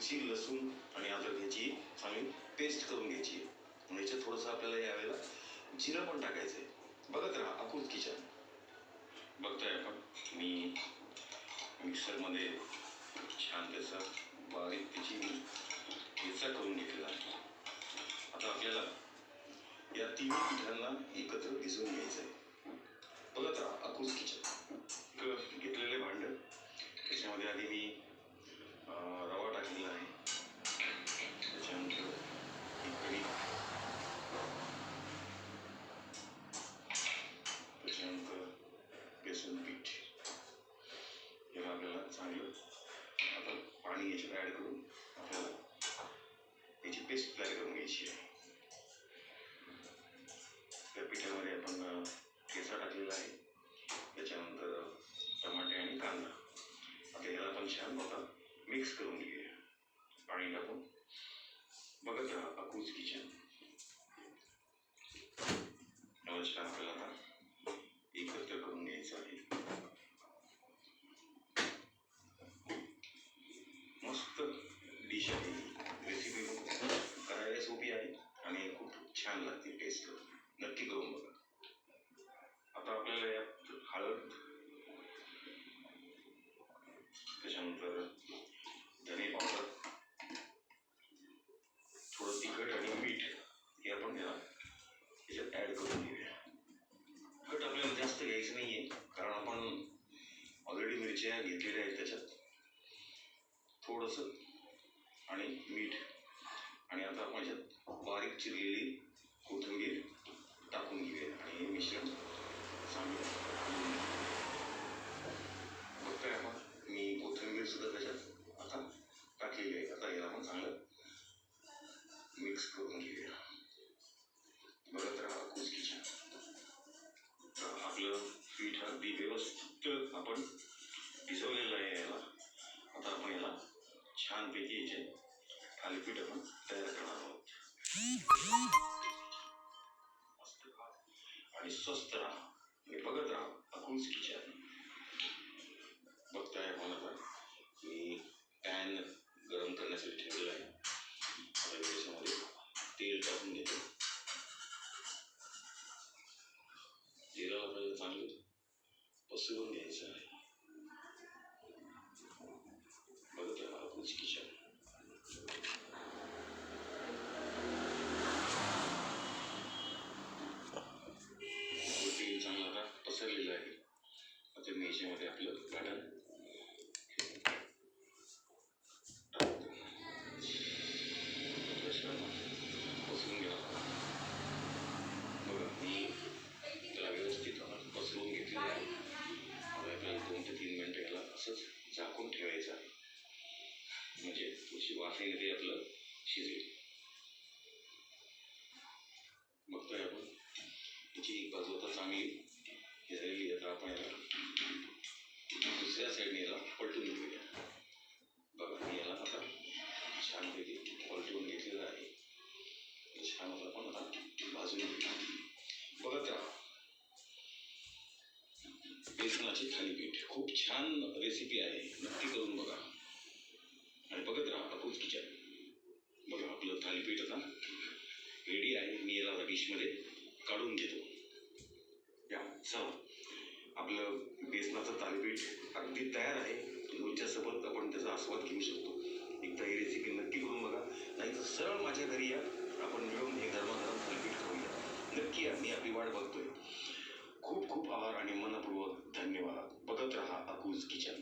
मिरची, लसूण आणि अद्रक ह्याची चांगली पेस्ट करून घ्यायची. याच्यात थोडंसं आपल्याला यावेळेला जिरं पण टाकायचं आहे. बघत राहा अकुल किचन. बघताय आपण मी मिक्सरमध्ये छान त्याचा बारीक त्याची ठेचा करून घेतलेला आहे. आता आपल्याला या तिन्ही पिठांना एकत्र भिजवून घ्यायचं आहे. बघत राहा अकुल किचन. घेतलेले भांड, त्याच्यामध्ये आधी मी रवा टाकलेला आहे. त्याच्यानंतर कढी, त्याच्यानंतर बेसन पीठ. याला आपल्याला चांगलं आता पाणी याच्यात ॲड करून आपल्याला याची पेस्ट तयार करून घ्यायची आहे. त्या पिठामध्ये आपण ठेचा टाकलेला आहे. त्याच्यानंतर टमाटे आणि कांदा. आता याला आपण छान आता मिक्स करून घेऊया पाणी टाकून. बघत राहा अकुल किचन. याला छान आपल्याला आता एकत्र करून घ्यायचं आहे. मस्त डिश आहे. रेसिपी करायला सोपी आहे आणि खूप छान लागते टेस्ट. नक्की करून बघा. आता आपल्याला यात हळद, त्याच्यानंतर धने पावडर, थोडं तिखट आणि मीठ हे आपण याच्यात ॲड करून घेऊया. तिखट आपल्याला जास्त घ्यायचं नाही आहे, कारण आपण ऑलरेडी मिरच्या घेतलेल्या आहेत. त्याच्यात थोडंसं आणि मीठ आणि आता आपण याच्यात बारीक चिरलेली कोथिंबीर टाकून घेऊया आणि हे मिश्रण चांगलं. बघताय आपण मी कोथिंबीर सुद्धा त्याच्यात आता टाकलेली आहे. आता याला आपण चांगलं मिक्स करून घेऊया. बघत राहा अकुल किचन. आपलं पीठ अगदी व्यवस्थित आपण भिजवलेलं आहे. याला आता आपण याला छानपैकी याचे थालीपीठ आपण तयार करणार आहोत. मस्त खा आणि स्वस्त राहा आणि बघत राहा अकुल किचन. बघताय आपण आता मी पॅन गरम करण्यासाठी ठेवलेला आहे. आता त्याच्यामध्ये तेल टाकून घेतो. जिरा आपल्याला चांगलं पसरवून घ्यायचं आहे. बघत राहा अकुल किचन. तेल चांगलं आता पसरलेलं आहे. आता मी याच्यामध्ये आपलं गार्डन पसरून घ्या. बघा मी त्याला व्यवस्थित पसरवून घेतलेलं आहे. आपल्याला 2 ते 3 मिनिटं याला असंच झाकून ठेवायचं आहे, म्हणजे थोडीशी वाफेने ते आपलं शिजेल. बघतोय आपण याची एक बाजू आता चांगली झालेली. आता आपण याला दुसऱ्या साईडने याला पलटून घेऊया. बघा मी याला आता छानपैकी पलटून घेतलेलं आहे. छान आपण आता भाजून घेऊया. बघत राहा बेसनाची थालीपीठ. खूप छान रेसिपी आहे, नक्की करून बघा आणि बघत राहा अकुल किचन. बघा आपलं थालीपीठ आता रेडी आहे. मी याला डिशमध्ये काढून घेतो. या चला, आपलं बेसनाचं थालीपीठ अगदी तयार आहे. लोणच्यासोबत आपण त्याचा आस्वाद घेऊ शकतो. एकदा ही रेसिपी नक्की करून बघा, नाही तर सरळ माझ्या घरी या, आपण मिळून हे गरमागरम थालीपीठ खाऊया. नक्की या, मी आपली वाट बघतोय. खूप खूप आभार आणि मनपूर्वक धन्यवाद. बघत राहा अकुल किचन.